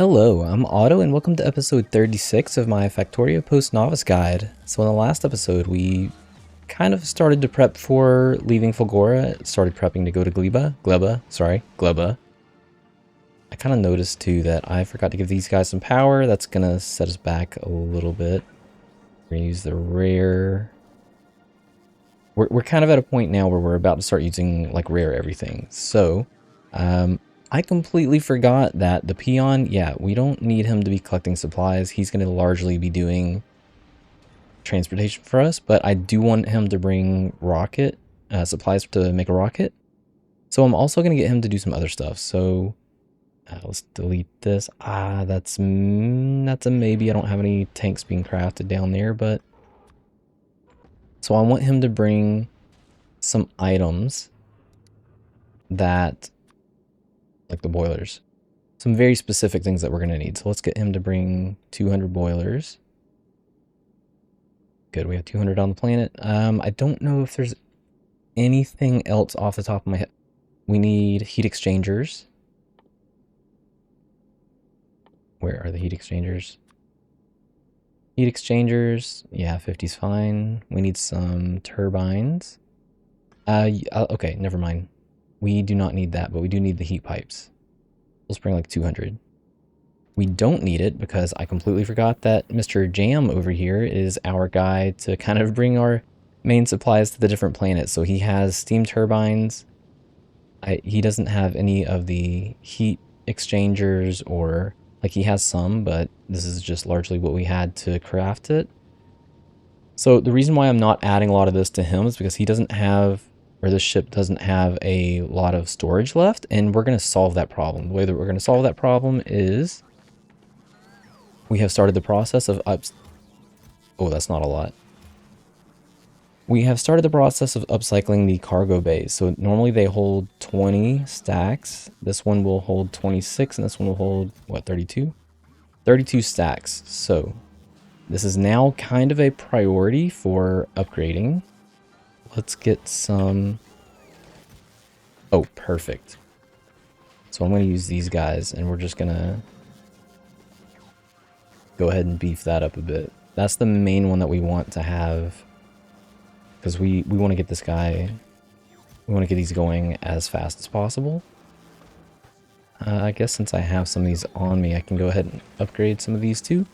Hello, I'm Otto and welcome to episode 36 of my Factorio post-novice guide. So in the last episode, we kind of started to prep for leaving Fulgora, started prepping to go to Gleba. I kind of noticed too that I forgot to give these guys some power. That's going to set us back a little bit. We're going to use the rare. We're kind of at a point now where we're about to start using like rare everything. So, I completely forgot that the Peon, yeah, we don't need him to be collecting supplies. He's going to largely be doing transportation for us, but I do want him to bring rocket supplies to make a rocket. So I'm also going to get him to do some other stuff. So let's delete this. That's a maybe. I don't have any tanks being crafted down there, but so I want him to bring some items that, like the boilers, some very specific things that we're going to need. So let's get him to bring 200 boilers. Good, we have 200 on the planet. I don't know if there's anything else off the top of my head. We need heat exchangers. Where are the heat exchangers? Heat exchangers, yeah, 50's fine. We need some turbines. Okay, never mind. We do not need that, but we do need the heat pipes. Let's bring like 200. We don't need it because I completely forgot that Mr. Jam over here is our guy to kind of bring our main supplies to the different planets. So he has steam turbines. He doesn't have any of the heat exchangers, or like he has some, but this is just largely what we had to craft it. So the reason why I'm not adding a lot of this to him is because he doesn't have, or this ship doesn't have a lot of storage left, and we're going to solve that problem. The way that we're going to solve that problem is we have started the process of oh, that's not a lot. We have started the process of upcycling the cargo bays. So normally they hold 20 stacks. This one will hold 26, and this one will hold, what, 32? 32 stacks. So this is now kind of a priority for upgrading. Let's get some. Oh, perfect. So I'm going to use these guys, and we're just going to go ahead and beef that up a bit. That's the main one that we want to have, because we want to get this guy, we want to get these going as fast as possible. I guess since I have some of these on me, I can go ahead and upgrade some of these too.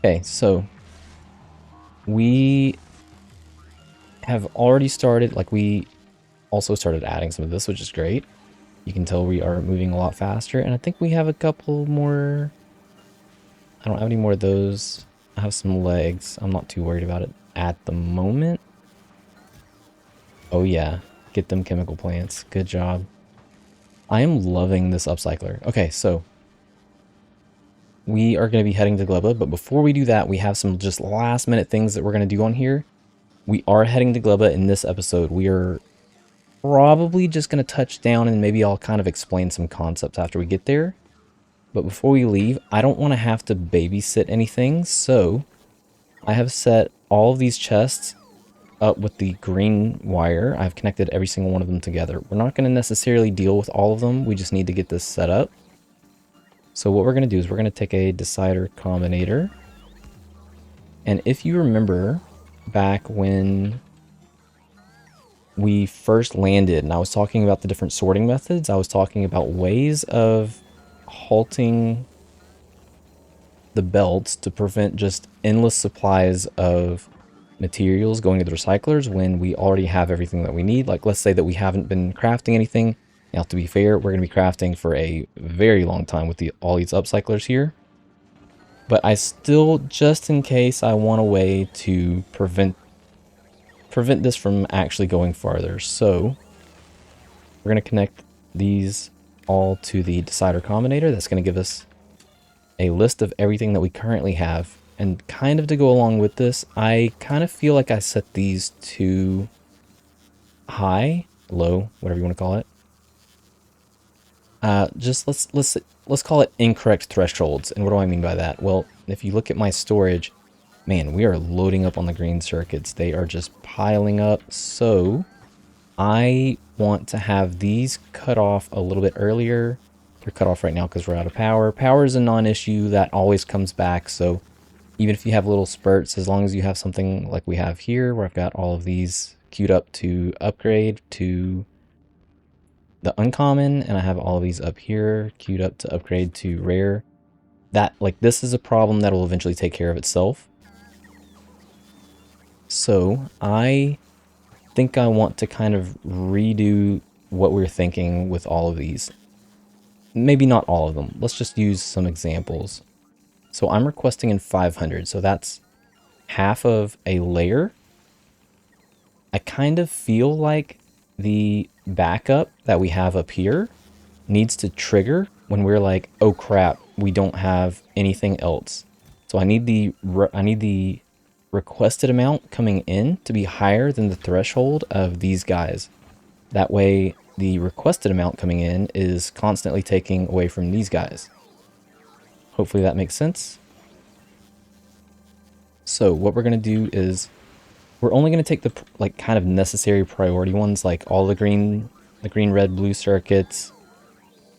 Okay, so we have already started, like we also started adding some of this, which is great. You can tell we are moving a lot faster, and I think we have a couple more. I don't have any more of those. I have some legs. I'm not too worried about it at the moment. Oh yeah, get them chemical plants. Good job. I am loving this upcycler. Okay, so we are going to be heading to Gleba, but before we do that, we have some just last minute things that we're going to do on here. We are heading to Gleba in this episode. We are probably just going to touch down, and maybe I'll kind of explain some concepts after we get there. But before we leave, I don't want to have to babysit anything, so I have set all of these chests up with the green wire. I've connected every single one of them together. We're not going to necessarily deal with all of them. We just need to get this set up. So what we're going to do is we're going to take a decider combinator. And if you remember back when we first landed and I was talking about the different sorting methods, I was talking about ways of halting the belts to prevent just endless supplies of materials going to the recyclers when we already have everything that we need. Like, let's say that we haven't been crafting anything. Now, to be fair, we're going to be crafting for a very long time with all these upcyclers here. But I still, just in case, I want a way to prevent this from actually going farther. So we're going to connect these all to the decider combinator. That's going to give us a list of everything that we currently have. And kind of to go along with this, I kind of feel like I set these too high, low, whatever you want to call it. Just let's call it incorrect thresholds. And what do I mean by that? Well, if you look at my storage, Man, we are loading up on the green circuits. They are just piling up. So I want to have these cut off a little bit earlier. They're cut off right now because we're out of power. Power is a non-issue. That always comes back. So even if you have little spurts, as long as you have something like we have here, where I've got all of these queued up to upgrade to the uncommon, and I have all of these up here queued up to upgrade to rare, that, like, this is a problem that will eventually take care of itself. So I think I want to kind of redo what we're thinking with all of these. Maybe not all of them. Let's just use some examples. So I'm requesting in 500, so that's half of a layer. I kind of feel like the backup that we have up here needs to trigger when we're like, oh crap, we don't have anything else. So I need the requested amount coming in to be higher than the threshold of these guys. That way the requested amount coming in is constantly taking away from these guys. Hopefully that makes sense. So what we're going to do is we're only going to take the like kind of necessary priority ones, like all the green, red, blue circuits.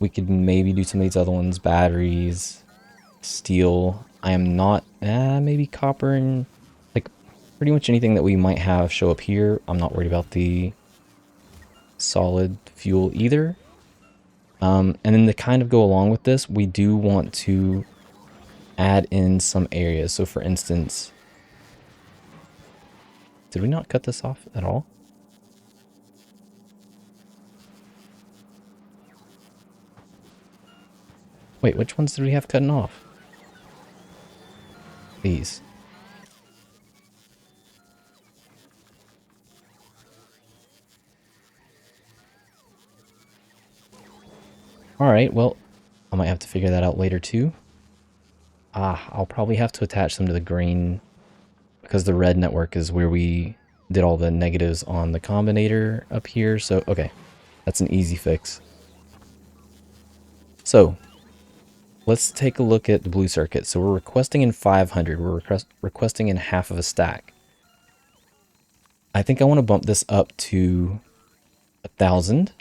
We could maybe do some of these other ones, batteries, steel. I am not, maybe copper and like pretty much anything that we might have show up here. I'm not worried about the solid fuel either. And then to kind of go along with this, we do want to add in some areas. So for instance, did we not cut this off at all? Wait, which ones did we have cutting off? These. Alright, well, I might have to figure that out later too. I'll probably have to attach them to the green, because the red network is where we did all the negatives on the combinator up here. So, okay, that's an easy fix. So, let's take a look at the blue circuit. So we're requesting in 500. We're requesting in half of a stack. I think I want to bump this up to 1,000.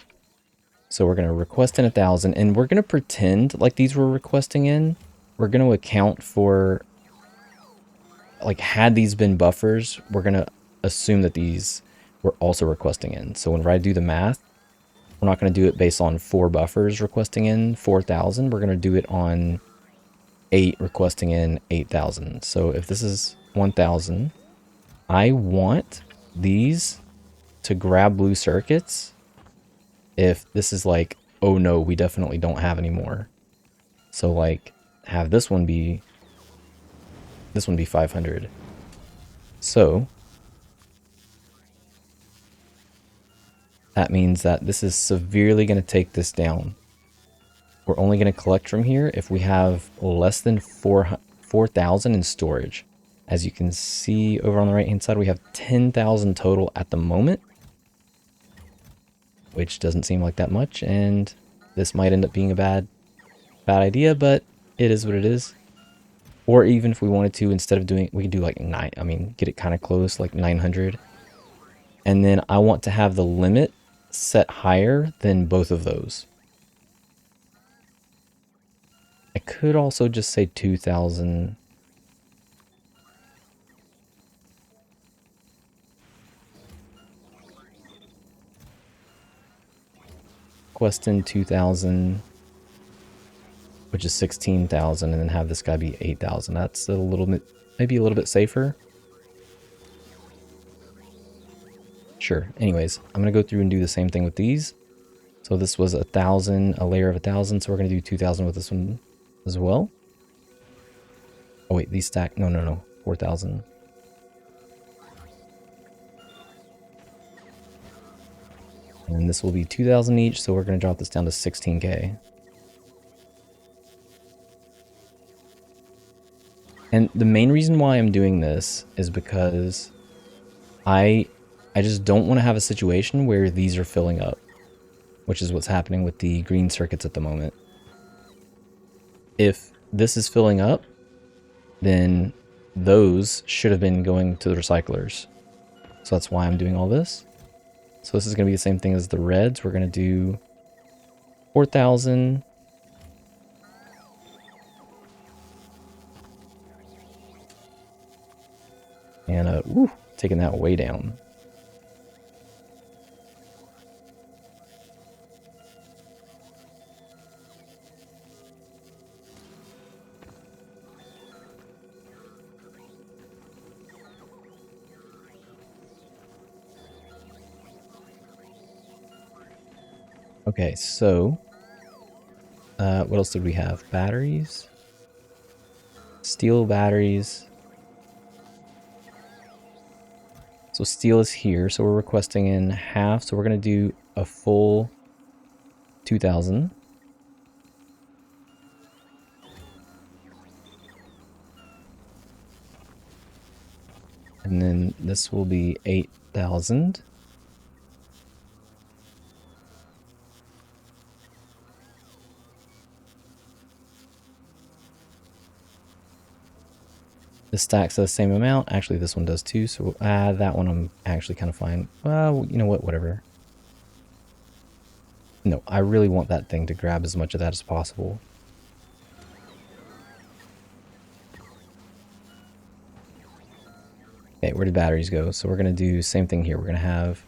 So we're going to request in 1,000, and we're going to pretend like these were requesting in. We're going to account for, like, had these been buffers, we're going to assume that these were also requesting in. So whenever I do the math, we're not going to do it based on 4 buffers requesting in 4,000. We're going to do it on 8 requesting in 8,000. So if this is 1,000, I want these to grab blue circuits if this is like, oh no, we definitely don't have any more. So like, have this one be 500. So that means that this is severely going to take this down. We're only going to collect from here if we have less than 4,000 in storage. As you can see over on the right hand side, we have 10,000 total at the moment, which doesn't seem like that much, and this might end up being a bad idea, but it is what it is. Or even if we wanted to, instead of doing, we could do like get it kind of close, like 900. And then I want to have the limit set higher than both of those. I could also just say 2,000. Queston 2,000, which is 16,000, and then have this guy be 8,000. That's a little bit, maybe a little bit safer. Sure. Anyways, I'm going to go through and do the same thing with these. So this was 1,000, a layer of 1,000. So we're going to do 2,000 with this one as well. Oh wait, these stack. No. 4,000. And this will be 2,000 each. So we're going to drop this down to 16K. And the main reason why I'm doing this is because I just don't want to have a situation where these are filling up, which is what's happening with the green circuits at the moment. If this is filling up, then those should have been going to the recyclers. So that's why I'm doing all this. So this is going to be the same thing as the reds. We're going to do 4,000. And taking that way down. Okay, so what else did we have? Batteries, steel batteries. So steel is here, so we're requesting in half. So we're going to do a full 2,000. And then this will be 8,000. This stacks the same amount. Actually, this one does too. So that one I'm actually kind of fine. Well, you know what? Whatever. No, I really want that thing to grab as much of that as possible. Okay, where did batteries go? So we're going to do the same thing here. We're going to have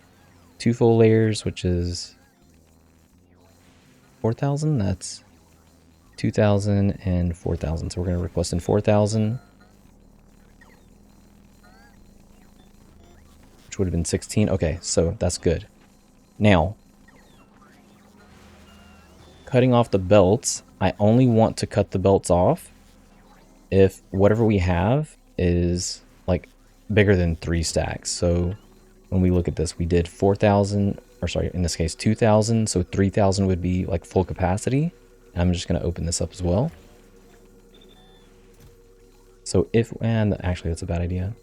2 full layers, which is 4,000. That's 2,000 and 4,000. So we're going to request in 4,000. Which would have been 16. Okay, so that's good. Now, cutting off the belts, I only want to cut the belts off if whatever we have is like bigger than 3 stacks. So when we look at this, we did 4,000, or sorry, in this case 2,000, so 3,000 would be like full capacity. And I'm just going to open this up as well. So if, and actually that's a bad idea.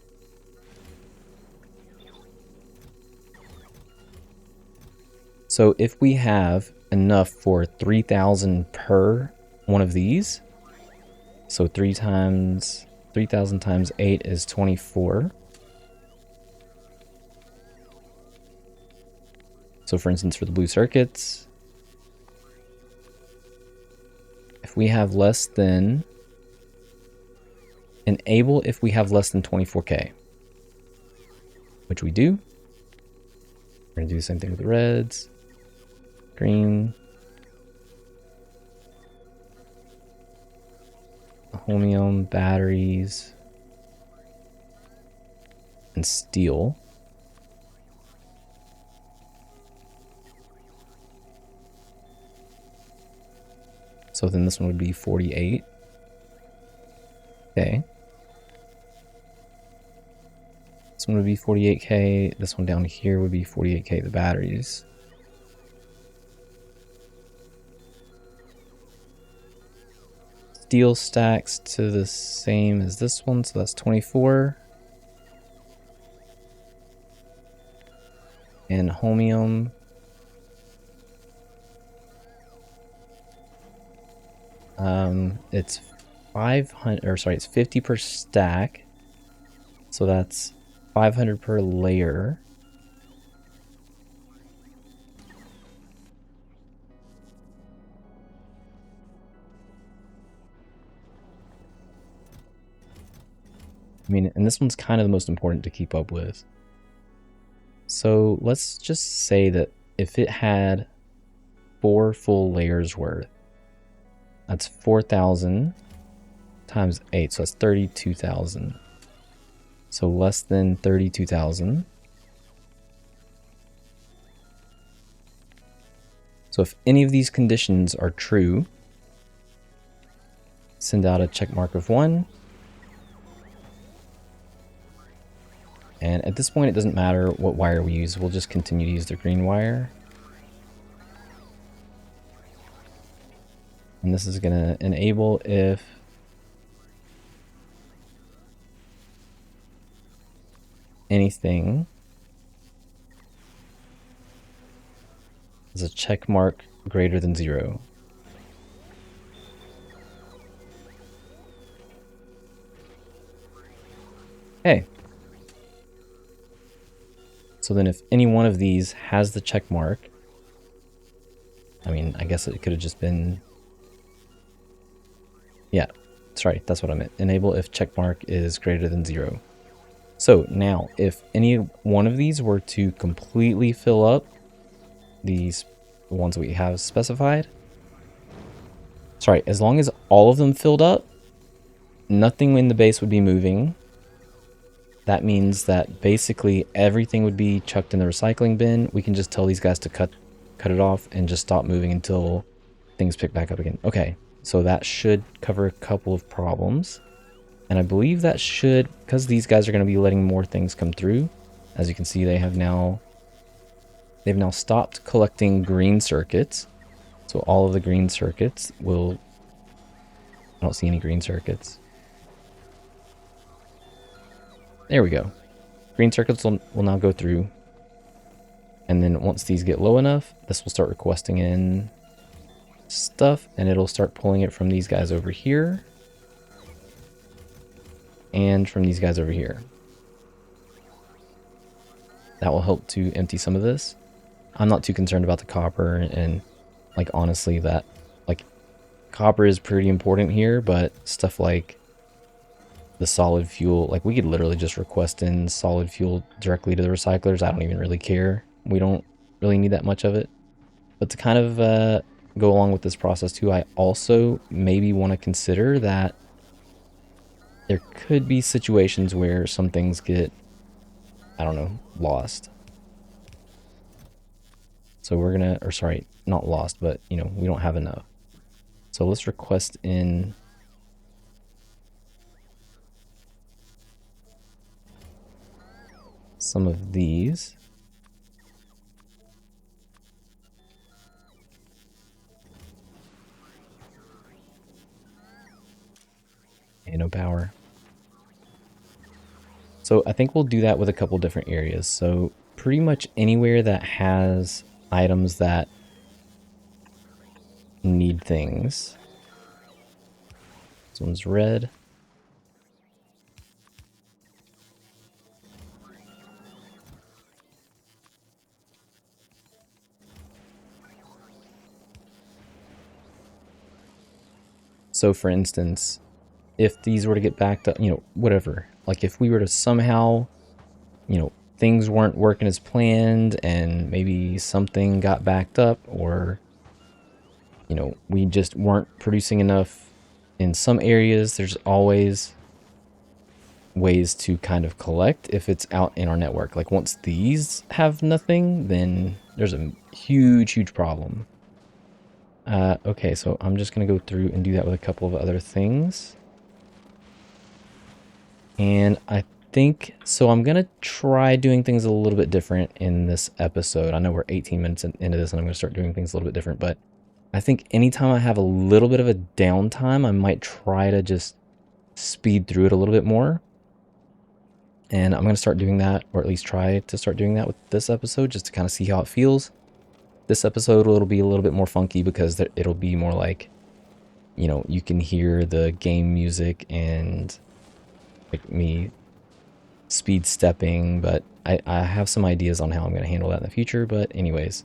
So if we have enough for 3,000 per one of these, so 3,000 times 8 is 24. So for instance, for the blue circuits, if we have less than, enable if we have less than 24K, which we do. We're going to do the same thing with the reds. Green, chromium, batteries, and steel. So then this one would be 48. Okay. This one would be 48K. This one down here would be 48K, the batteries. Steel stacks to the same as this one, so that's 24. And chromium, it's 500, or sorry, it's 50 per stack, so that's 500 per layer. I mean, and this one's kind of the most important to keep up with. So let's just say that if it had 4 full layers worth, that's 4,000 times 8, so that's 32,000. So less than 32,000. So if any of these conditions are true, send out a check mark of 1. And at this point, it doesn't matter what wire we use. We'll just continue to use the green wire. And this is going to enable if anything is a check mark greater than 0. Okay. So then if any one of these has the check mark, I mean, I guess it could have just been... Yeah, sorry, that's what I meant. Enable if check mark is greater than 0. So now, if any one of these were to completely fill up, these ones we have specified, sorry, as long as all of them filled up, nothing in the base would be moving. That means that basically everything would be chucked in the recycling bin. We can just tell these guys to cut it off and just stop moving until things pick back up again. Okay, so that should cover a couple of problems. And I believe that should, because these guys are going to be letting more things come through. As you can see, they've now stopped collecting green circuits. So all of the green circuits will... I don't see any green circuits. There we go. Green circuits will now go through. And then once these get low enough, this will start requesting in stuff, and it'll start pulling it from these guys over here. And from these guys over here. That will help to empty some of this. I'm not too concerned about the copper, and like honestly that, like, copper is pretty important here, but stuff like the solid fuel, like we could literally just request in solid fuel directly to the recyclers. I don't even really care. We don't really need that much of it. But to kind of go along with this process too, I also maybe want to consider that there could be situations where some things get, I don't know, lost. So we're gonna, or sorry, not lost, but you know, we don't have enough. So let's request in some of these. Okay, no power. So I think we'll do that with a couple different areas. So pretty much anywhere that has items that need things. This one's red. So for instance, if these were to get backed up, you know, whatever, like if we were to somehow, you know, things weren't working as planned and maybe something got backed up, or, you know, we just weren't producing enough in some areas, there's always ways to kind of collect if it's out in our network. Like once these have nothing, then there's a huge problem. Okay, so I'm just going to go through and do that with a couple of other things. And I think, so I'm going to try doing things a little bit different in this episode. I know we're 18 minutes into this and I'm going to start doing things a little bit different, but I think anytime I have a little bit of a downtime, I might try to just speed through it a little bit more. And I'm going to start doing that, or at least try to start doing that with this episode, just to kind of see how it feels. This episode will be a little bit more funky because it'll be more like, you know, you can hear the game music and like me speed stepping, but I have some ideas on how I'm going to handle that in the future. But anyways,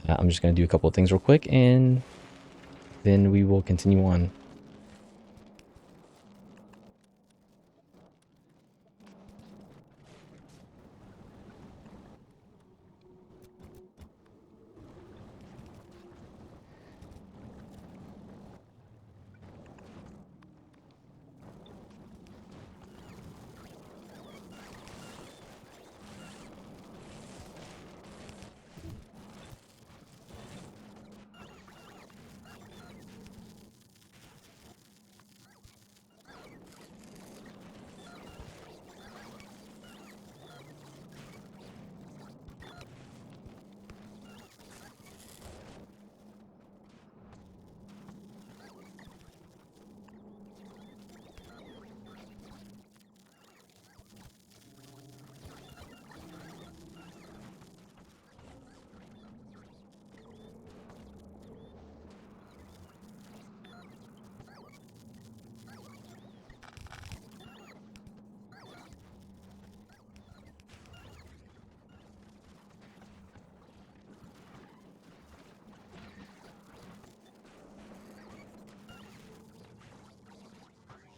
I'm just going to do a couple of things real quick and then we will continue on.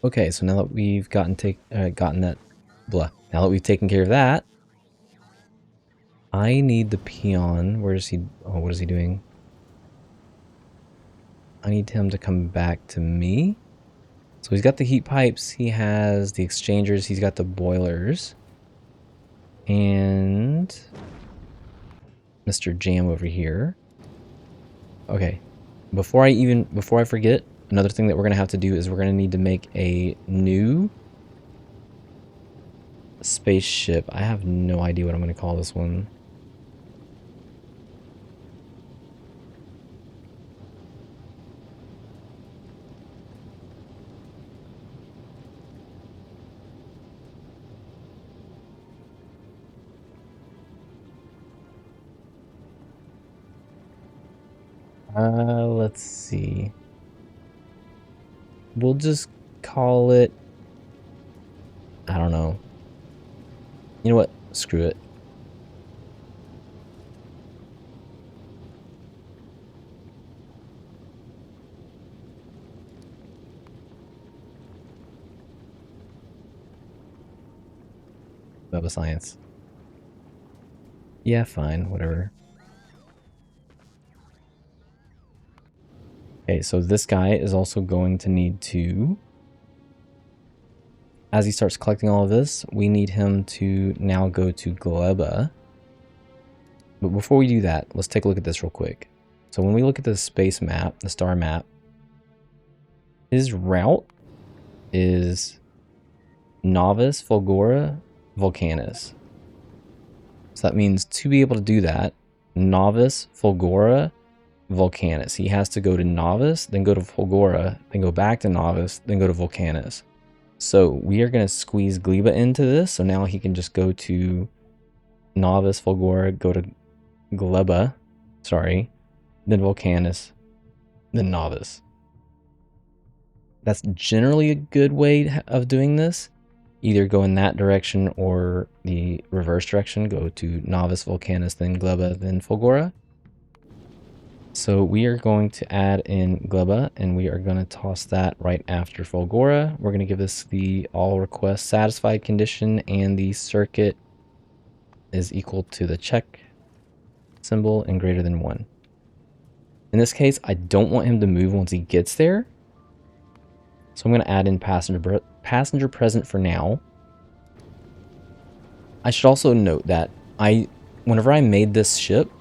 Okay, so now that we've gotten that, now that we've taken care of that, I need the peon. Where is he? Oh, what is he doing? I need him to come back to me. So he's got the heat pipes, he has the exchangers, he's got the boilers. And Mr. Jam over here. Okay. Before I forget, another thing that we're going to have to do is we're going to need to make a new spaceship. I have no idea what I'm going to call this one. Let's see. We'll just call it, I don't know. You know what? Screw it. Web of Science. Yeah, fine, whatever. Okay, so this guy is also going to need to, as he starts collecting all of this, we need him to now go to Gleba. But before we do that, let's take a look at this real quick. So when we look at the space map, the star map, his route is Novice, Fulgora, Vulcanus. So that means to be able to do that, Novice, Fulgora, Vulcanus. He has to go to Novice, then go to Fulgora, then go back to Novice, then go to Vulcanus. So we are going to squeeze Gleba into this. So now he can just go to Novice, Fulgora, go to Gleba, sorry, then Vulcanus, then Novice. That's generally a good way of doing this. Either go in that direction or the reverse direction. Go to Novice, Vulcanus, then Gleba, then Fulgora. So we are going to add in Gleba, and we are going to toss that right after Fulgora. We're going to give this the all requests satisfied condition, and the circuit is equal to the check symbol and greater than 1. In this case, I don't want him to move once he gets there. So I'm going to add in passenger present for now. I should also note that whenever I made this ship,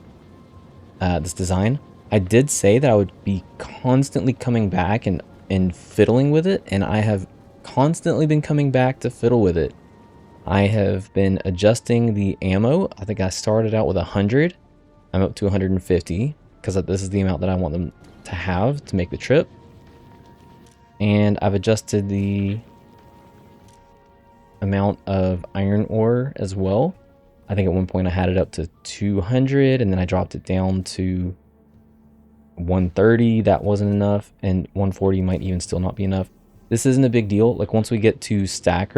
this design, I did say that I would be constantly coming back and fiddling with it, and I have constantly been coming back to fiddle with it. I have been adjusting the ammo. I think I started out with 100. I'm up to 150 because this is the amount that I want them to have to make the trip. And I've adjusted the amount of iron ore as well. I think at one point I had it up to 200 and then I dropped it down to 130. That wasn't enough, and 140 might even still not be enough. This isn't a big deal. Like once we get to stack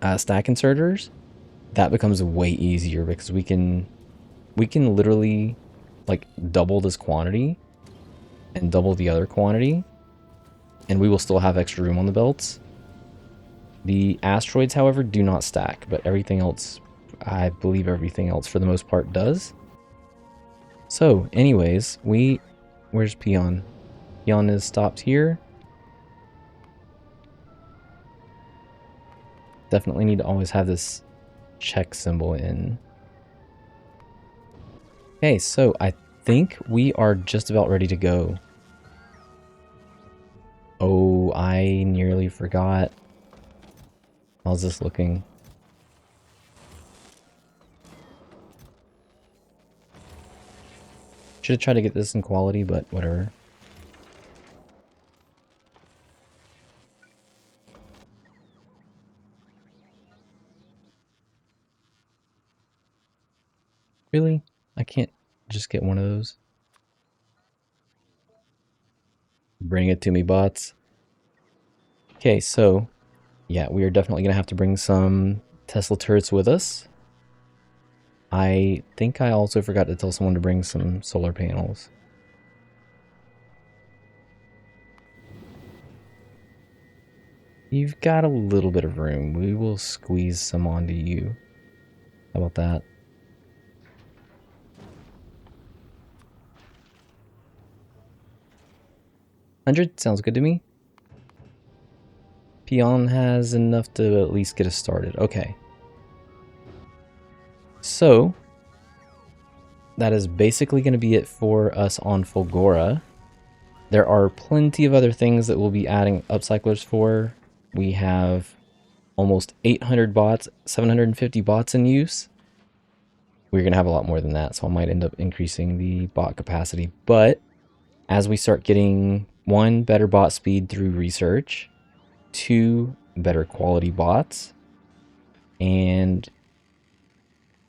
inserters, that becomes way easier because we can literally like double this quantity and double the other quantity, and we will still have extra room on the belts. The asteroids, however, do not stack, but everything else, I believe everything else for the most part does. So anyways, where's Peon? Peon is stopped here. Definitely need to always have this check symbol in. Okay, so I think we are just about ready to go. Oh, I nearly forgot. How's this looking? Should have tried to get this in quality, but whatever. Really? I can't just get one of those? Bring it to me, bots. Okay, so yeah, we are definitely gonna have to bring some Tesla turrets with us. I think I also forgot to tell someone to bring some solar panels. You've got a little bit of room. We will squeeze some onto you. How about that? $100 sounds good to me. Peon has enough to at least get us started. Okay. So, that is basically going to be it for us on Fulgora. There are plenty of other things that we'll be adding upcyclers for. We have almost 800 bots, 750 bots in use. We're going to have a lot more than that, so I might end up increasing the bot capacity. But as we start getting, 1, better bot speed through research, 2, better quality bots, and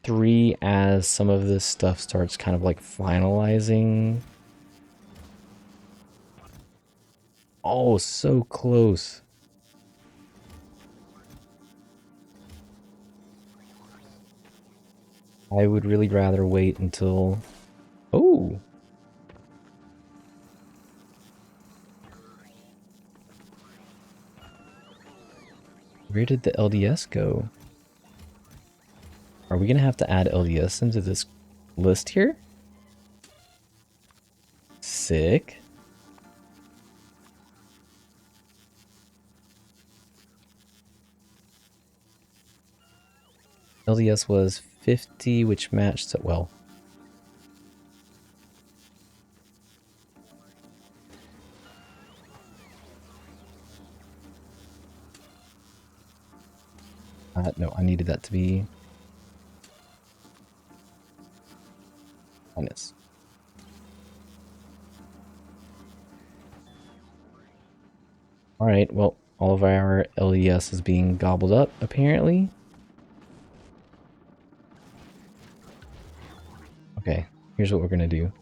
3, as some of this stuff starts kind of like finalizing. Oh, so close. I would really rather wait until... Oh! Where did the LDS go? Are we going to have to add LDS into this list here? Sick. LDS was 50, which matched it well. No, I needed that to be minus. Alright, well, all of our LDS is being gobbled up, apparently. Okay, here's what we're going to do.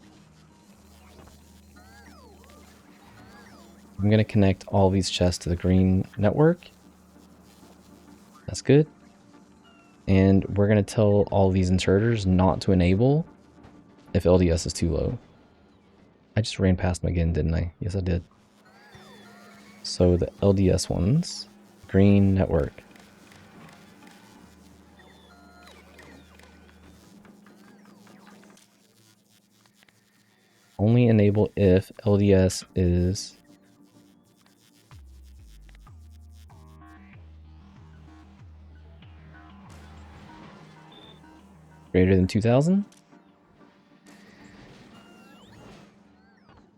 I'm going to connect all these chests to the green network. That's good. And we're going to tell all these inserters not to enable if LDS is too low. I just ran past them again, didn't I? Yes, I did. So the LDS ones, green network. Only enable if LDS is greater than 2000.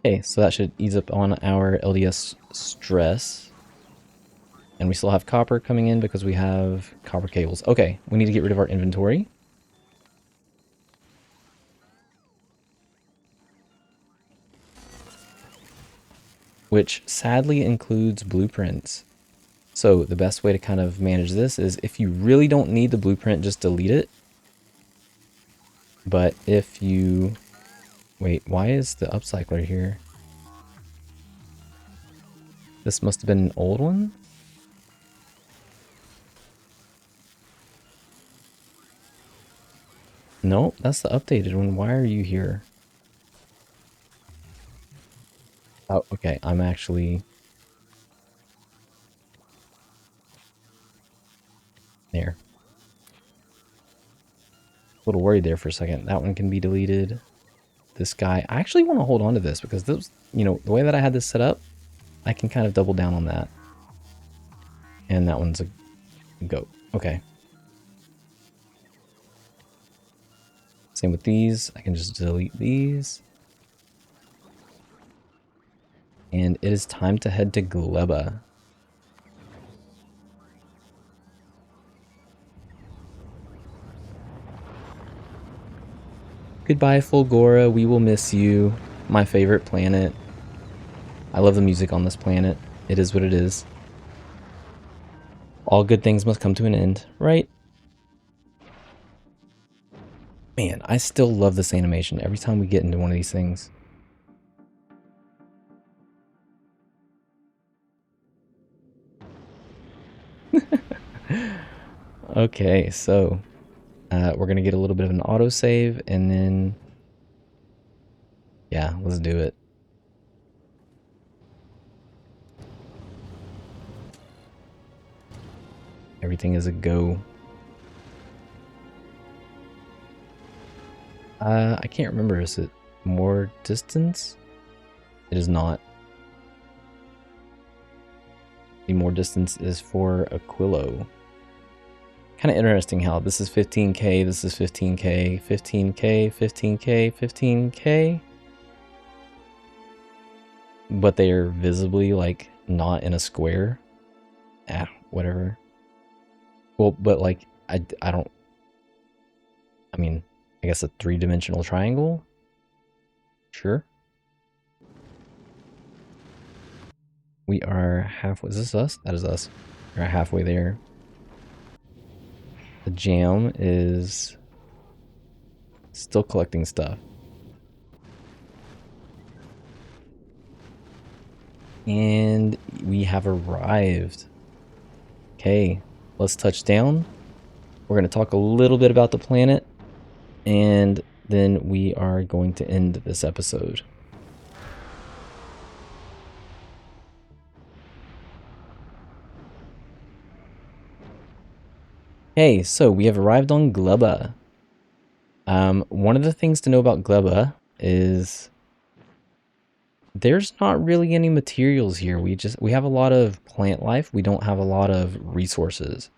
Okay, so that should ease up on our LDS stress. And we still have copper coming in because we have copper cables. Okay, we need to get rid of our inventory. Which sadly includes blueprints. So the best way to kind of manage this is if you really don't need the blueprint, just delete it. But if you... Wait, why is the upcycler here? This must have been an old one? Nope, that's the updated one. Why are you here? Oh, okay, I'm actually... there. A little worried there for a second. That one can be deleted. This guy, I actually want to hold on to this because those, you know, the way that I had this set up, I can kind of double down on that. And that one's a goat. Okay. Same with these. I can just delete these. And it is time to head to Gleba. Goodbye, Fulgora. We will miss you. My favorite planet. I love the music on this planet. It is what it is. All good things must come to an end, right? Man, I still love this animation every time we get into one of these things. Okay, so we're going to get a little bit of an autosave and then... yeah, let's do it. Everything is a go. I can't remember. Is it more distance? It is not. The more distance is for Aquilo. Kind of interesting how this is 15k, this is 15k, 15k, 15k, 15k. But they are visibly, like, not in a square. Whatever. Well, but, like, I don't... I mean, I guess a three-dimensional triangle? Sure. We are halfway... Is this us? That is us. We're halfway there. The jam is still collecting stuff. And we have arrived. Okay, let's touch down. We're going to talk a little bit about the planet, and then we are going to end this episode. Okay, so we have arrived on Gleba. One of the things to know about Gleba is there's not really any materials here. We have a lot of plant life. We don't have a lot of resources.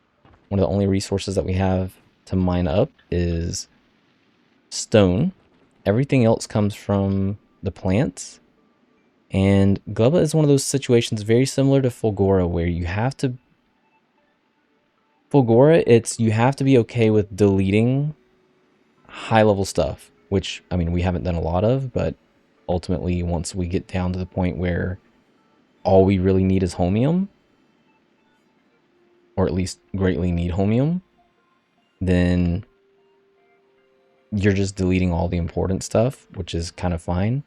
One of the only resources that we have to mine up is stone. Everything else comes from the plants. And Gleba is one of those situations very similar to Fulgora where you have to... Fulgora, you have to be okay with deleting high-level stuff, which, I mean, we haven't done a lot of, but ultimately, once we get down to the point where all we really need is homium, or at least greatly need homium, then you're just deleting all the important stuff, which is kind of fine.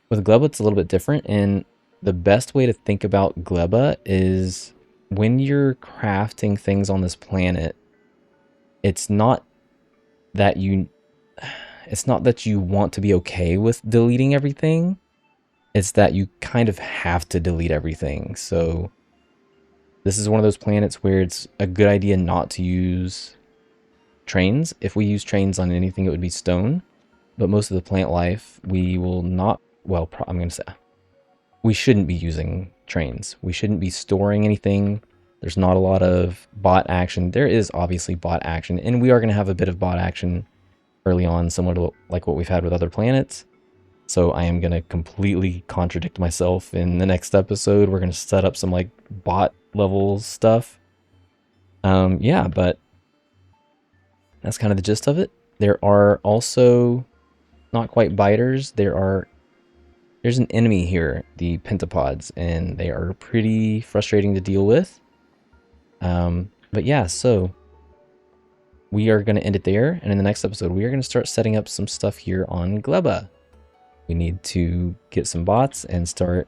With Gleba, it's a little bit different, and the best way to think about Gleba is when you're crafting things on this planet, it's not that you want to be okay with deleting everything. It's that you kind of have to delete everything. So this is one of those planets where it's a good idea not to use trains. If we use trains on anything, it would be stone. But most of the plant life, we will not... Well, I'm going to say... We shouldn't be using trains. We shouldn't be storing anything. There's not a lot of bot action. There is obviously bot action, and we are going to have a bit of bot action early on, similar to like what we've had with other planets. So I am going to completely contradict myself in the next episode. We're going to set up some like bot level stuff. Yeah, but that's kind of the gist of it. There are also not quite biters. There's an enemy here, the pentapods, and they are pretty frustrating to deal with. But yeah, so we are going to end it there. And in the next episode, we are going to start setting up some stuff here on Gleba. We need to get some bots and start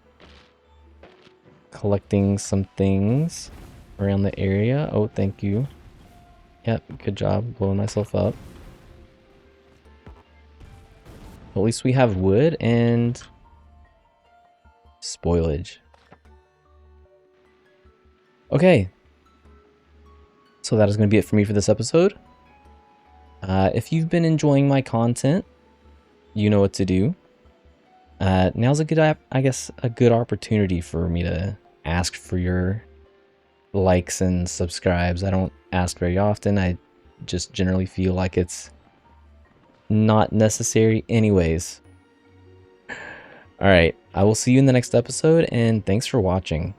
collecting some things around the area. Oh, thank you. Yep, good job blowing myself up. At least we have wood and spoilage. Okay. So that is going to be it for me for this episode. If you've been enjoying my content, you know what to do. Now's a good, I guess, a good opportunity for me to ask for your likes and subscribes. I don't ask very often. I just generally feel like it's not necessary anyways. All right, I will see you in the next episode, and thanks for watching.